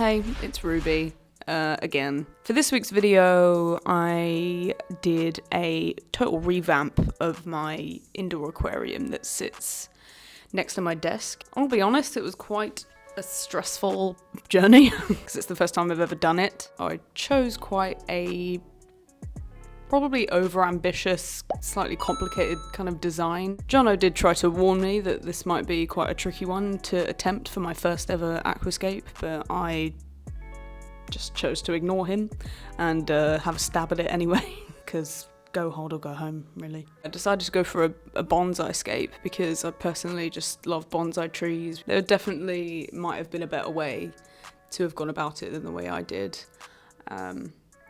Hey, it's Ruby again. For this week's video, I did a total revamp of my indoor aquarium that sits next to my desk. I'll be honest, it was quite a stressful journey because it's the first time I've ever done it. I chose quite a probably over-ambitious, slightly complicated kind of design. Jono did try to warn me that this might be quite a tricky one to attempt for my first ever aquascape, but I just chose to ignore him and have a stab at it anyway, because go hard or go home, really. I decided to go for a bonsai-scape because I personally just love bonsai trees. There definitely might have been a better way to have gone about it than the way I did.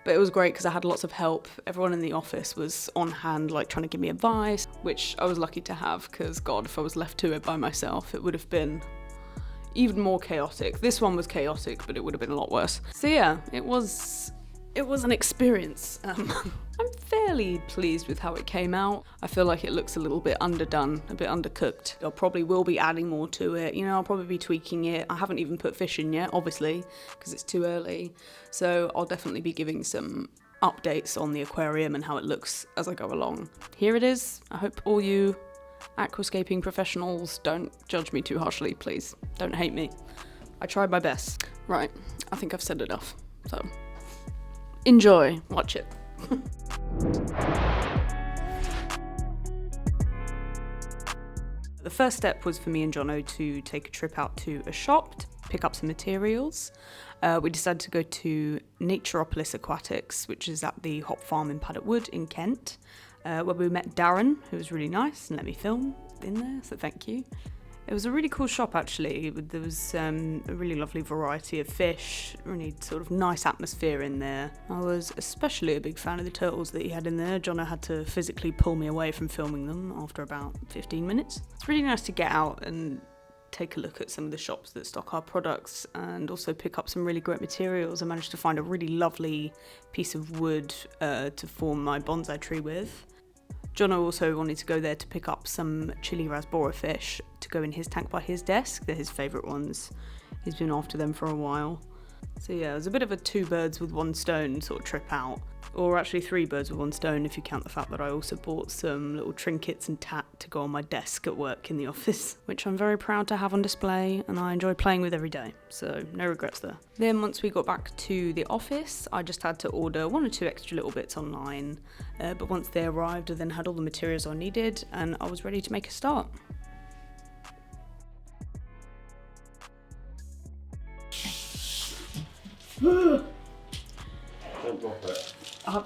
But it was great because I had lots of help. Everyone in the office was on hand, like trying to give me advice, which I was lucky to have because, God, if I was left to it by myself, it would have been even more chaotic. This one was chaotic, but it would have been a lot worse. So yeah, it was an experience. I'm fairly pleased with how it came out. I feel like it looks a little bit underdone, a bit undercooked. I probably will be adding more to it. You know, I'll probably be tweaking it. I haven't even put fish in yet, obviously, because it's too early. So I'll definitely be giving some updates on the aquarium and how it looks as I go along. Here it is. I hope all you aquascaping professionals don't judge me too harshly, please. Don't hate me. I tried my best. Right, I think I've said enough. So enjoy, watch it. The first step was for me and Jono to take a trip out to a shop to pick up some materials. We decided to go to Naturopolis Aquatics, which is at the hop farm in Paddock Wood in Kent, where we met Darren, who was really nice and let me film in there, so thank you. It was a really cool shop, actually. There was a really lovely variety of fish, really sort of nice atmosphere in there. I was especially a big fan of the turtles that he had in there. Jono had to physically pull me away from filming them after about 15 minutes. It's really nice to get out and take a look at some of the shops that stock our products and also pick up some really great materials. I managed to find a really lovely piece of wood to form my bonsai tree with. Jono also wanted to go there to pick up some chili rasbora fish to go in his tank by his desk. They're his favourite ones. He's been after them for a while. So yeah, it was a bit of a 2 birds with 1 stone sort of trip out. Or actually 3 birds with 1 stone if you count the fact that I also bought some little trinkets and tat to go on my desk at work in the office, which I'm very proud to have on display and I enjoy playing with every day, so no regrets there. Then once we got back to the office, I just had to order 1 or 2 extra little bits online, but once they arrived I then had all the materials I needed and I was ready to make a start. Don't drop it. I'm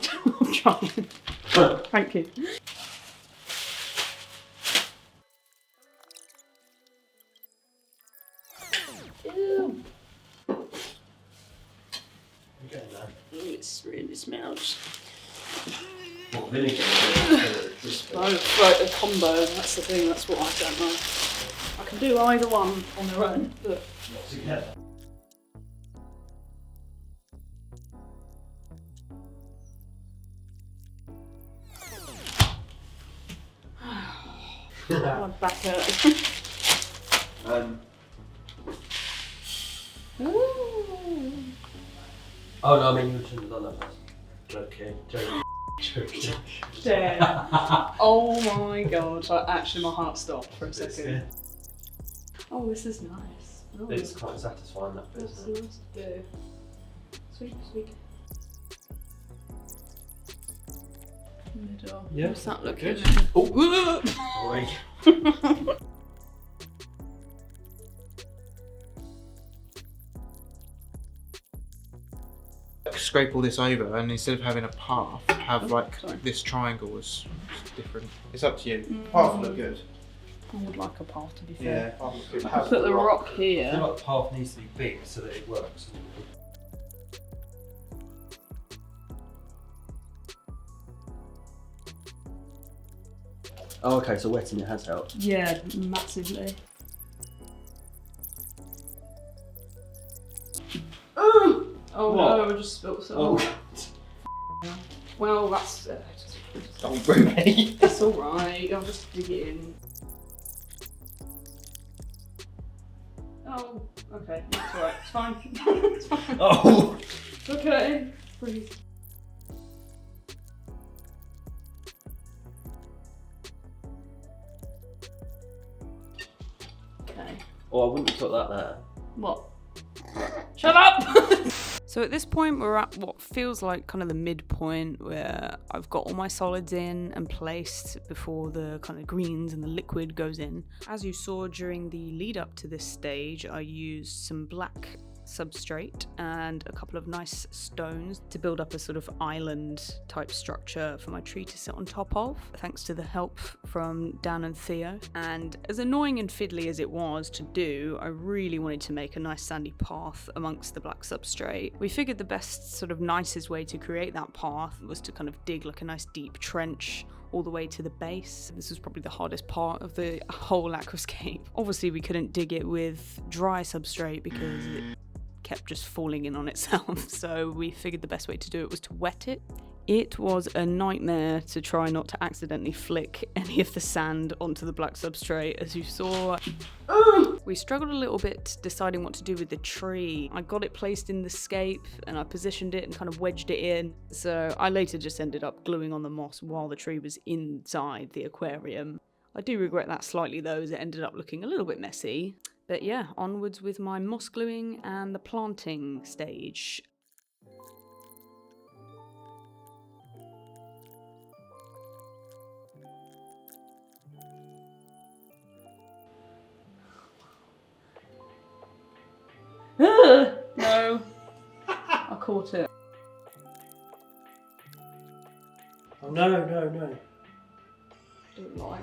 trying. Thank you. Ew. It really smells. What, vinegar? Both, right, a combo, that's the thing, that's what I don't know. I can do either one on their own, but Not together. my back hurt. Oh no, I mean you shouldn't have done that first. Joking. Damn. Oh my god, actually my heart stopped for a second. Oh, this is nice. Oh, It's quite satisfying, that bit, that's isn't it? nice to do. Sweet, sweet. Middle. Yeah, What's that good. looking? Oh, sorry. Scrape all this over and instead of having a path, have like sorry. this triangle as different. It's up to you. Path will look good. I would like a path to be Yeah, fair. path looks good. I could put the rock I feel here. like the path needs to be big so that it works. Oh, okay, so wetting it has helped. Yeah, massively. Oh What? no, I just spilled some. Oh, Well, that's oh, Ruby. it's alright. I'll just dig it in. Oh. Okay, that's alright. It's fine. It's fine. Oh! Okay. Breathe. Okay. Oh, I wouldn't have put that there. What? Shut up! So at this point we're at what feels like kind of the midpoint where I've got all my solids in and placed before the kind of greens and the liquid goes in. As you saw during the lead up to this stage, I used some black substrate and a couple of nice stones to build up a sort of island type structure for my tree to sit on top of, thanks to the help from Dan and Theo. And as annoying and fiddly as it was to do, I really wanted to make a nice sandy path amongst the black substrate. We figured the best sort of nicest way to create that path was to kind of dig like a nice deep trench all the way to the base. This was probably the hardest part of the whole aquascape. Obviously we couldn't dig it with dry substrate because it kept just falling in on itself, so we figured the best way to do it was to wet it. It was a nightmare to try not to accidentally flick any of the sand onto the black substrate, as you saw. We struggled a little bit deciding what to do with the tree. I got it placed in the scape and I positioned it and kind of wedged it in, so I later just ended up gluing on the moss while the tree was inside the aquarium. I do regret that slightly though, as it ended up looking a little bit messy. But yeah, onwards with my moss gluing and the planting stage. No, I caught it. Oh no, no, no. Don't lie.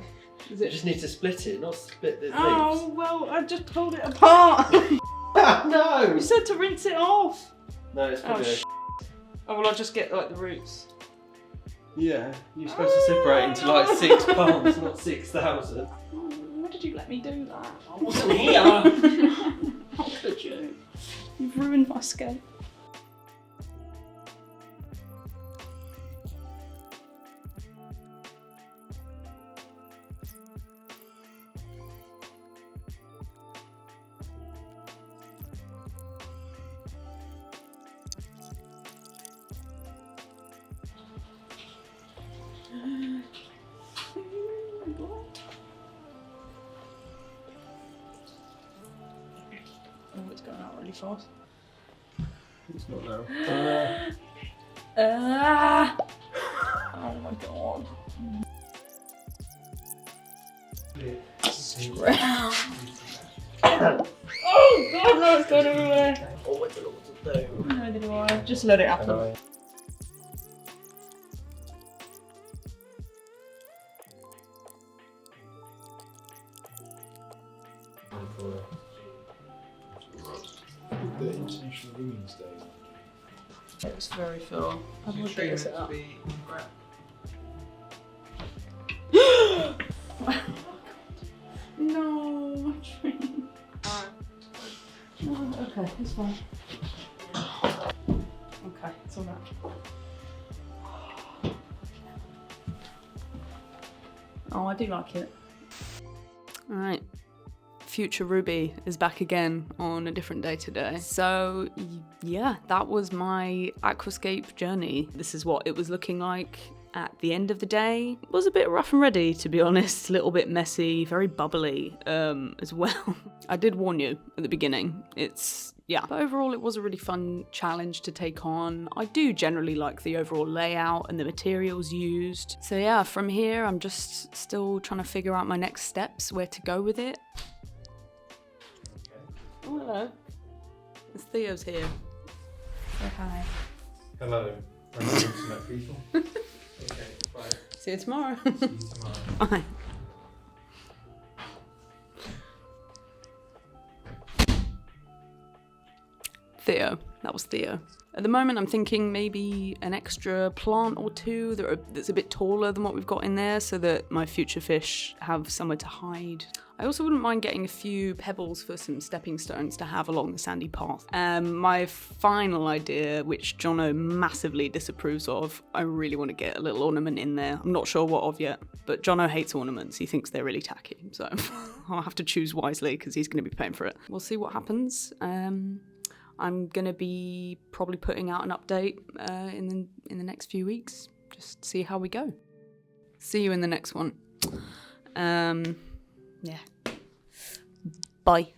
Is You it? just need to split it, not split the leaves. Oh, well, I just pulled it apart. No! You said to rinse it off. No, it's Oh, good. Oh, well, I'll just get like the roots. Yeah, you're supposed to separate into like 6 palms, not 6,000. Why did you let me do that? I wasn't here. How could you? You've ruined my scape. Oh, it's going out really fast. It's not now. Oh my god. Oh god, no, it's going everywhere. Oh, I don't know what to do. Neither do I. Just let it happen. The International Women's Day. It's very full. I will dig it up. No, my tree. No, okay, it's fine. Okay, it's alright. Oh, I do like it. Alright. Future Ruby is back again on a different day today. So yeah, that was my aquascape journey. This is what it was looking like at the end of the day. It was a bit rough and ready, to be honest, a little bit messy, very bubbly as well. I did warn you at the beginning. Yeah, but overall it was a really fun challenge to take on. I do generally like the overall layout and the materials used. So yeah, from here I'm just still trying to figure out my next steps, where to go with it. Oh, hello. It's Theo's here. Say hi. Hello, I'm internet people. Okay, bye. See you tomorrow. See you tomorrow. Bye. Theo. That was Theo. At the moment, I'm thinking maybe an extra plant or two that's a bit taller than what we've got in there so that my future fish have somewhere to hide. I also wouldn't mind getting a few pebbles for some stepping stones to have along the sandy path. My final idea, which Jono massively disapproves of, I really want to get a little ornament in there. I'm not sure what of yet. But Jono hates ornaments. He thinks they're really tacky. So I'll have to choose wisely because he's going to be paying for it. We'll see what happens. I'm going to be probably putting out an update in the next few weeks. Just see how we go. See you in the next one. Yeah. Bye.